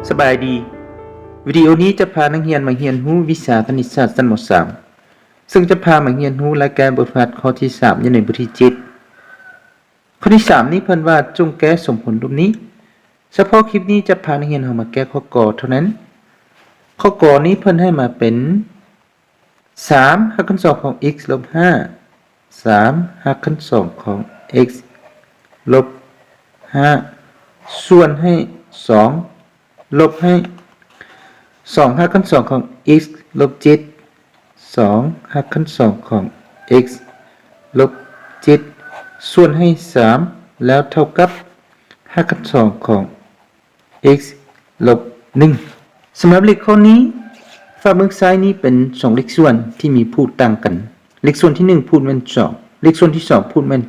สบายดีวิดีโอนี้จะพานักเรียนมาเรียนรู้วิชาคณิตศาสตร์ชั้นม.3 ซึ่งจะพามาเรียนรู้รายการบทฝึกหัดข้อที่3อยู่ในบทที่7ข้อที่3นี้เพิ่นว่าจงแก้สมผลรูปนี้เฉพาะคลิปนี้จะพานักเรียนเฮามาแก้ข้อกอเท่านั้นข้อกอนี้เพิ่นให้มาเป็น3หักกัน2ของ x ลบ5 3หักกัน2ของ x ลบ5ส่วนให้2ลบให้2หักกัน2ของ x ลบ7 2หักกัน2ของ x ลบ7ส่วนให้3แล้วเท่ากับหักกัน2ของ x ลบ1สำหรับเลขข้อนี้ฝ่ามือซ้ายนี้เป็น2เลขส่วนที่มีพูดต่างกันเลขส่วนที่1พูดเป็น2เลขส่วนที่2พูดเป็น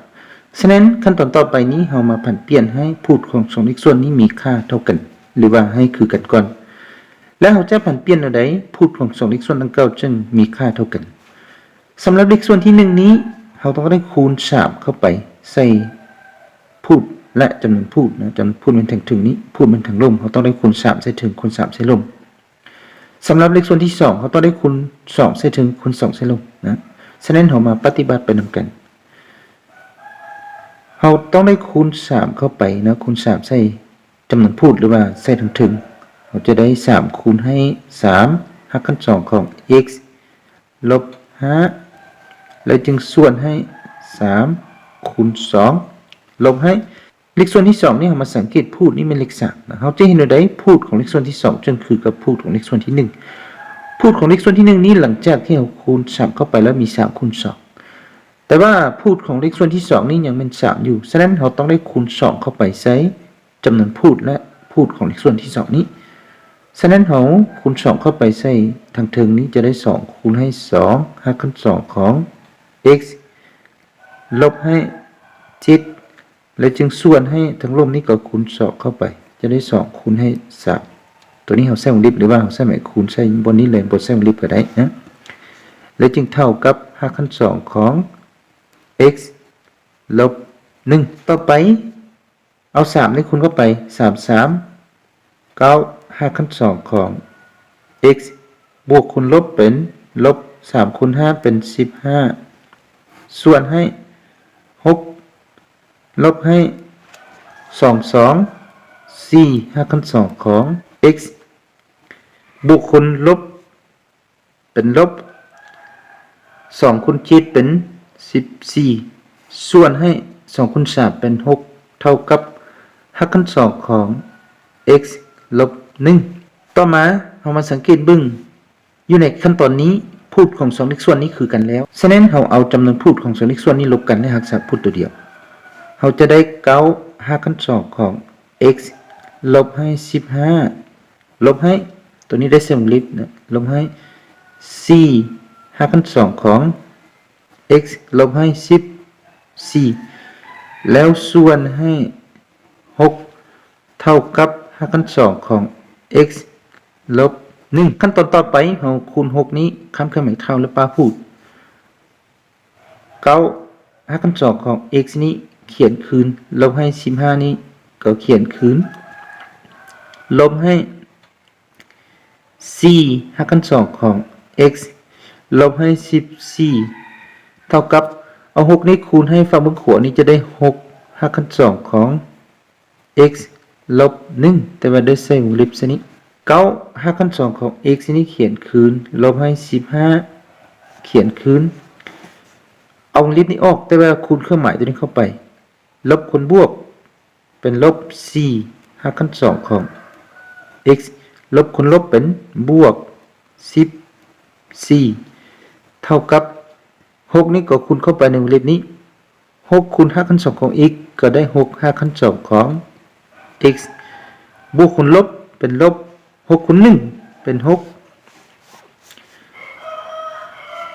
3ฉะนั้นขั้นตอนต่อไปนี้เรามาผันเปลี่ยนให้พูดของ2เลขส่วนนี้มีค่าเท่ากันหรือว่าให้คือกันก่อนแล้วเราจะผันเปลี่ยนเอาใดพูดของ2เลขส่วนดังกล่าวจึงมีค่าเท่ากันสำหรับเลขส่วนที่1นี้เราต้องได้คูณ3เข้าไปใส่พูดและจำนวนพูดนะจำนวนพูดเป็นถึงนี้พูดเป็นถึงลมเราต้องได้คูณ3ใส่ถึงคูณ3ใส่ลมสำหรับเลขส่วนที่2เราต้องได้คูณ2ใส่ถึงคูณ2ใส่ลมนะฉะนั้นเรามาปฏิบัติไปนำกันเราต้องได้คูณ3เข้าไปนะคูณ3ใส่จำนวนพูดหรือว่าใส่ถึงเราจะได้3คูณให้3หักกัน2ของ x ลบ5แล้วจึงส่วนให้3คูณ2ลบให้เลขส่วนที่2นี่เรามาสังเกตพูดนี่เป็นเลข3นะเราจะเห็นได้พูดของเลขส่วนที่2จึงคือกับพูดของเลขส่วนที่1พูดของเลขส่วนที่1นี้หลังจากที่เราคูณ3เข้าไปแล้วมี3คูณ2แต่ว่าพูดของเลขส่วนที่2นี่ยังเป็น3อยู่ฉะนั้นเราต้องได้คูณ2เข้าไปใส่จำนวนพูดและพูดของเลขส่วนที่2นี้ฉะนั้นเราคูณ2เข้าไปใส่ทางเทิงนี้จะได้2คูณให้2หักกัน2ของ x ลบให้7และจึงส่วนให้ทั้งร่วมนี้ก็คูณ2เข้าไปจะได้2คูณให้3ตัวนี้เราใส่วงเล็บหรือว่าเราใส่หมายคูณใส่บนนี้เลยบนใส่วงเล็บก็ได้นะและจึงเท่ากับหักกัน2ของ x ลบ1ต่อไปเอา3นี้คูณเข้าไป3 9หักกัน2ของ x บวกคูณลบเป็นลบ3คูณ5เป็น15ส่วนให้6ลบให้4หักกัน2ของ x บวกคูณลบเป็นลบ2คูณ7เป็น14ส่วนให้2คูณ3เป็น6เท่ากับหักกัน2ของ x ลบ1ต่อมาเรามาสังเกตเบิ่งอยู่ในขั้นตอนนี้พูดของ2เลขส่วนนี้คือกันแล้วฉะนั้นเราเอาจำนวนพูดของ2เลขส่วนนี้ลบกันและหักศัพท์พูดตัวเดียวเราจะได้9หักกัน2ของ x ลบให้15ลบให้ตัวนี้ได้เส้นวงเล็บนะลบให้4หักกัน2ของ x ลบให้14แล้วส่วนให้6เท่ากับหักกัน2ของ x ลบ1ขั้นตอนต่อไปเราคูณ6นี้คำเครื่องหมายเท่าและปาพูด9หักกัน2ของ x นี้เขียนคืนลบให้15นี้ก็เขียนคืนลบให้4หักกัน2ของ x ลบให้14เท่ากับเอา6นี้คูณให้ฝั่งบนขวานี้จะได้6หักกัน2ของ x ลบ1แต่ว่าได้ใส่วงเล็บซะนี้9หักกัน2ของ x นี้เขียนคืนลบให้15เขียนคืนเอาวงเล็บนี้ออกแต่ว่าคูณเครื่องหมายตัวนี้เข้าไปลบคูณบวกเป็นลบ4หักกัน2ของ x ลบคูณลบเป็นบวก14เท่ากับ6นี้ก็คูณเข้าไปในวงเล็บนี้6คูณหักกัน2ของ x ก็ได้6หักกัน2ของ x บวกคูณลบเป็นลบ6คูณ1เป็น6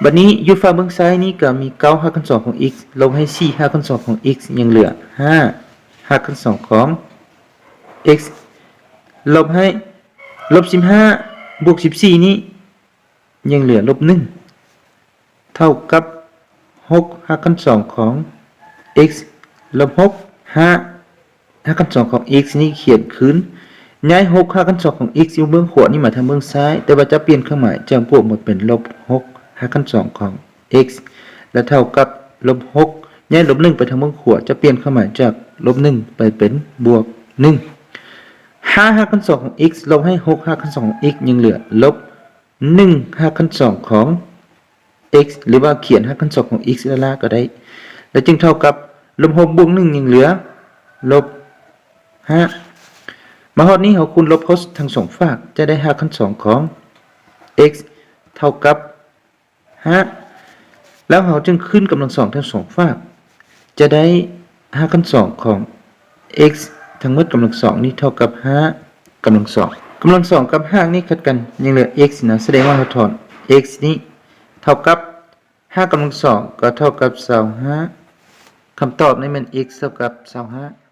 บัดนี้อยู่ฝั่งเบื้องซ้ายนี้ก็มี9หักกัน2ของ x ลบให้4หักกัน2ของ x ยังเหลือ5หักกัน2ของ x ลบให้ลบ15บวก14นี้ยังเหลือลบ1เท่ากับ6หักกัน2ของ x ลบ6 5หักกัน2ของ x นี้เขียนคืน ย้าย6 5 คัน2ของ x อยู่เบื้องขวานี่มาทางเบื้องซ้ายแต่ว่าจะเปลี่ยนเครื่องหมายจากบวกมาเป็นลบ6 5 คัน2ของ x และเท่ากับลบ6ย้ายลบ1ไปทางเบื้องขวาจะเปลี่ยนเครื่องหมายจากลบ1ไปเป็นบวก1 5 5 คัน2ของ x ลบให้6 5 คัน2ของ x ยังเหลือลบ1 5 คัน2ของ x หรือว่าเขียน5 คัน2ของ x ล่างก็ได้และจึงเท่ากับลบ6บวก1ยังเหลือลบ5มาฮอดนี้เราคูณลบเขาทั้งสองฝากจะได้5 คัน2ของ x เท่ากับ5แล้วเราจึงขึ้นกำลัง2ทั้งสองฝากจะได้5 คัน2ของ x ทั้งหมดกำลัง2นี้เท่ากับ5กำลัง2กำลัง2กับ5นี่ขัดกันยังเหลือ x นะแสดงว่าเราถอน x นี้เท่ากับ5กำลัง2ก็เท่ากับ25คำตอบนี้มัน x เท่ากับ25